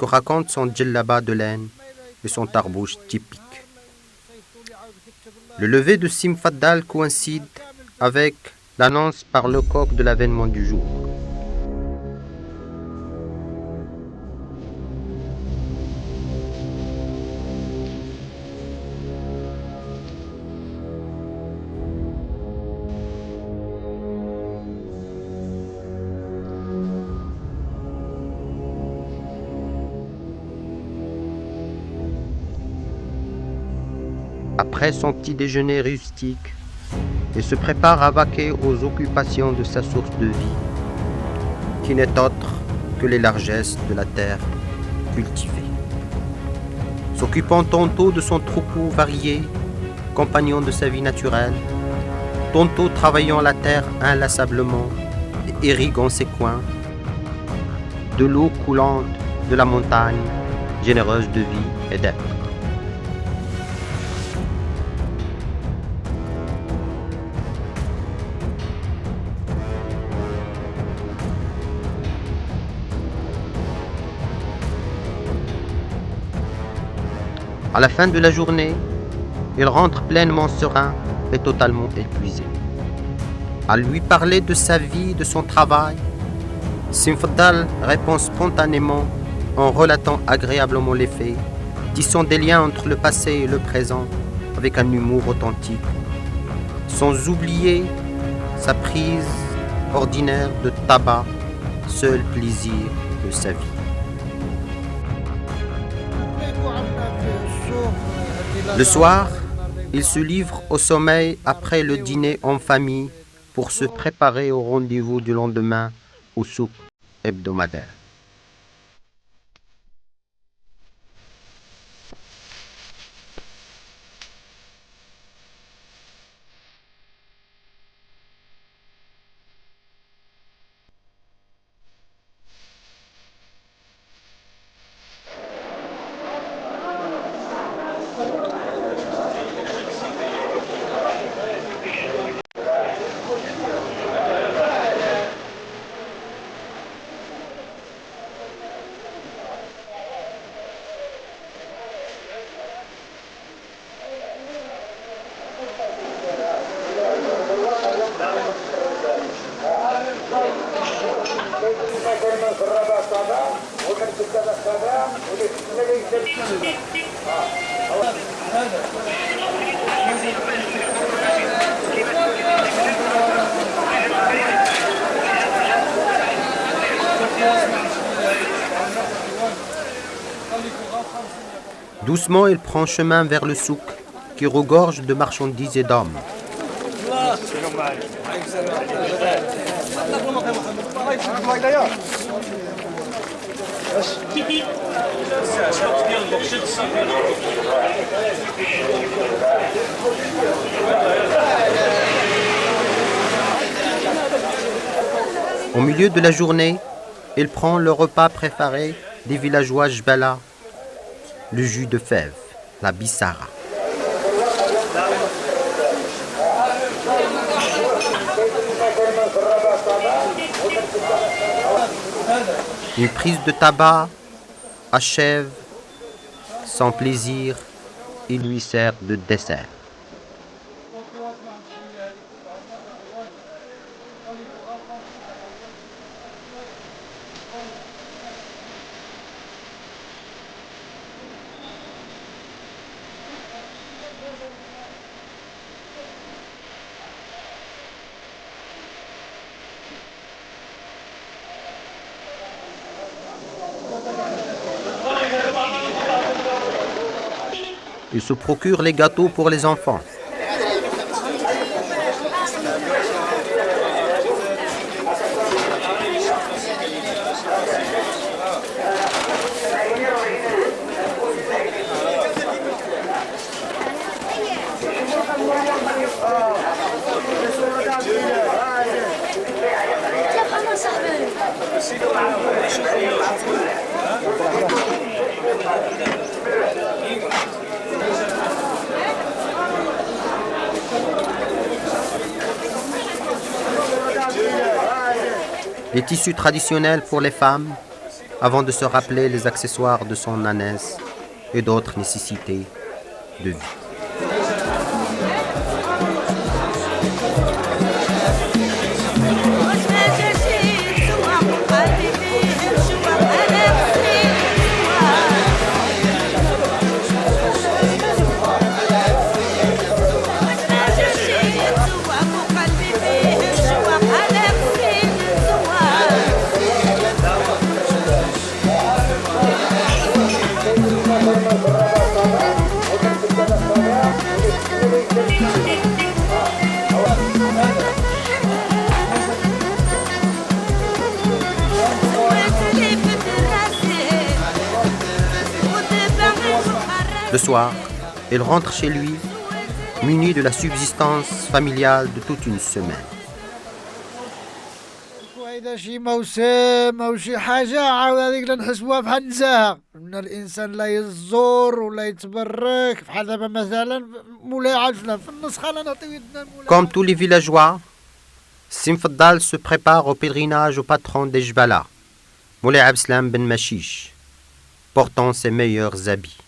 que raconte son djellaba de laine et son tarbouche typique. Le lever de Simfaddal coïncide avec l'annonce par le coq de l'avènement du jour. Après son petit déjeuner rustique, il se prépare à vaquer aux occupations de sa source de vie, qui n'est autre que les largesses de la terre cultivée. S'occupant tantôt de son troupeau varié, compagnon de sa vie naturelle, tantôt travaillant la terre inlassablement et irriguant ses coins, de l'eau coulante de la montagne, généreuse de vie et d'être. À la fin de la journée, il rentre pleinement serein et totalement épuisé. À lui parler de sa vie, de son travail, Simfaddal répond spontanément en relatant agréablement les faits, tissant des liens entre le passé et le présent avec un humour authentique, sans oublier sa prise ordinaire de tabac, seul plaisir de sa vie. Le soir, il se livre au sommeil après le dîner en famille pour se préparer au rendez-vous du lendemain au souk hebdomadaire. Doucement, il prend chemin vers le souk qui regorge de marchandises et d'hommes. Au milieu de la journée, il prend le repas préféré des villageois Jbala, le jus de fève, la bissara. Une prise de tabac achève son plaisir, il lui sert de dessert. Il se procure les gâteaux pour les enfants. Les tissus traditionnels pour les femmes avant de se rappeler les accessoires de son ânesse et d'autres nécessités de vie. Le soir, il rentre chez lui, muni de la subsistance familiale de toute une semaine. وإذا شي موسم أو شي حاجة عاود هذيك نحسبوها بحال نزاهة إن الإنسان لا يزور ولا يتبرك بحال دابا مثلا مولاي عرفنا في النسخة لا نعطيو يدنا المولاي. Comme tous les villageois, Simfdal se prépare au pèlerinage au patron d'Ejbala, Moulay Abslam ben Machiche, portant ses meilleurs habits.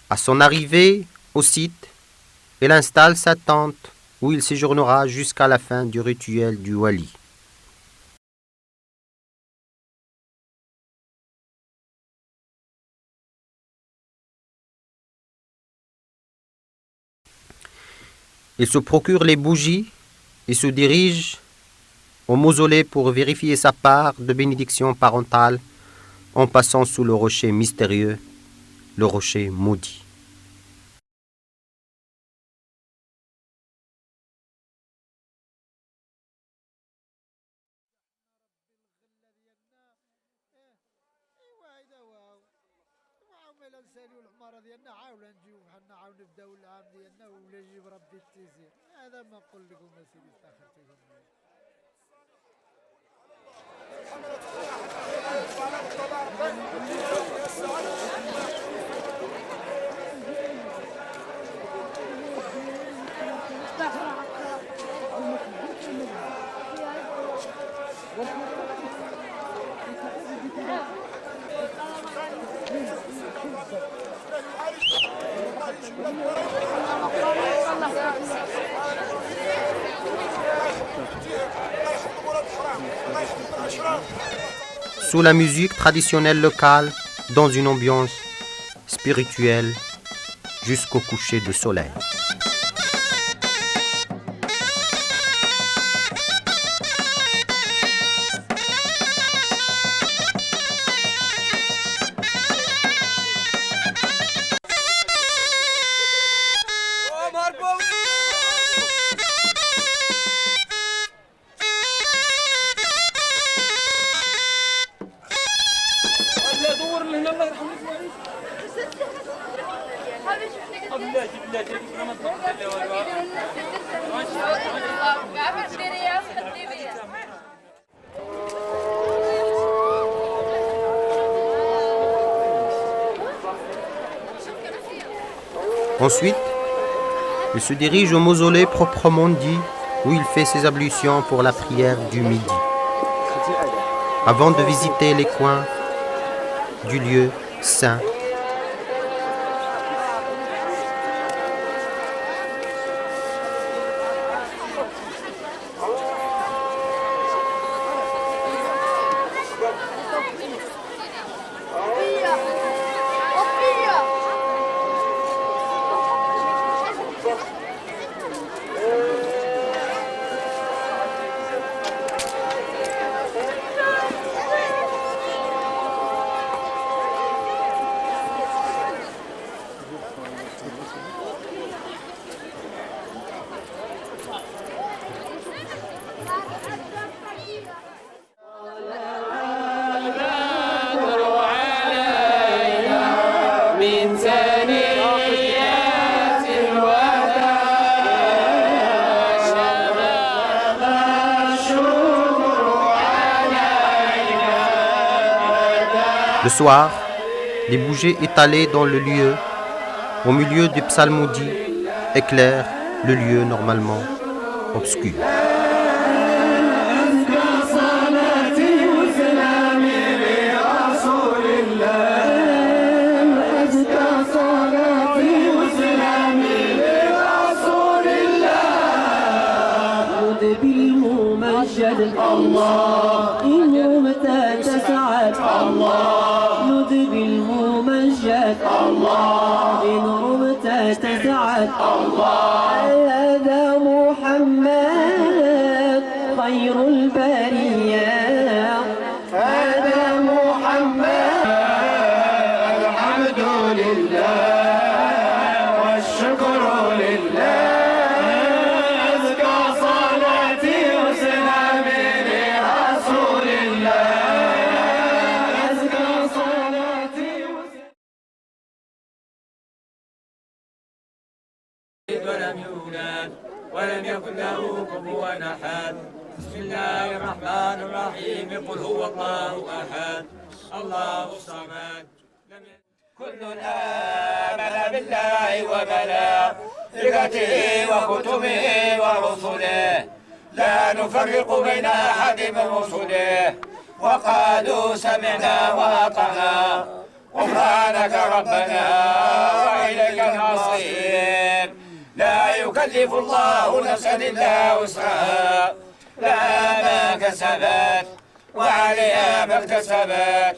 À son arrivée au site, il installe sa tente où il séjournera jusqu'à la fin du rituel du Wali. Il se procure les bougies et se dirige au mausolée pour vérifier sa part de bénédiction parentale en passant sous le rocher mystérieux, le rocher maudit. Sous la musique traditionnelle locale, dans une ambiance spirituelle, jusqu'au coucher du soleil. Ensuite, il se dirige au mausolée proprement dit, où il fait ses ablutions pour la prière du midi, avant de visiter les coins du lieu saint. Le soir, les bougies étalées dans le lieu, au milieu des psalmodies, éclairent le lieu normalement obscur. بالممجد الله إن رمت تسعد الله ند بالممجد الله إن رمت تسعد الله هذا محمد خير البرية هذا محمد الحمد لله والشكر لله أزكى صلاتي وسلامي لرسول الله أزكى صلاتي ولم يولد ولم يكن له كفوا أحد بسم الله الرحمن الرحيم قل هو الله أحد الله الصمد كل آمن بالله وملائكته وكتبه ورسله لا نفرق بين أحد من رسله وقالوا سمعنا وأطعنا غفرانك ربنا وإليك المصير لا يكلف الله نفسا إلا وسعها لها ما كسبت وعليها ما اكتسبت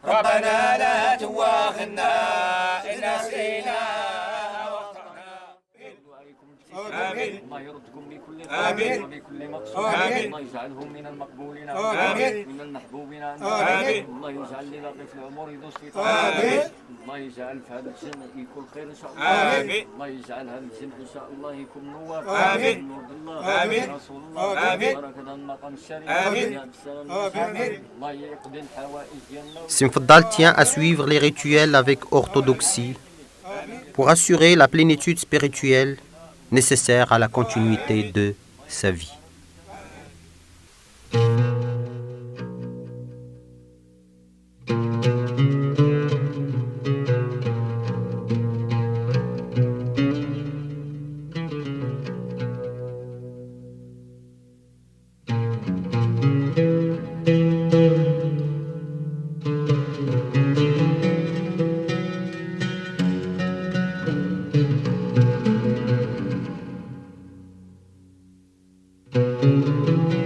ربنا لا تواخذنا إن نسينا أو أخطأنا آمين الله يردكم بكل آمين. خير وبكل مقصود آمين. الله يجعلهم من المقبولين آمين. من المحبوبين آمين. الله يجعل لنا في العمر يدوس في آمين. الله يجعل في هذا الجمع يكون خير ان شاء الله آمين. الله يجعل هذا الجمع ان شاء الله يكون نور آمين. نور الله آمين. رسول الله آمين. بارك هذا المقام الشريف آمين. يا السلام آمين. الله يقضي الحوائج ديالنا Simfdal tient à suivre les rituels avec orthodoxie pour assurer la plénitude spirituelle nécessaire à la continuité de sa vie. الله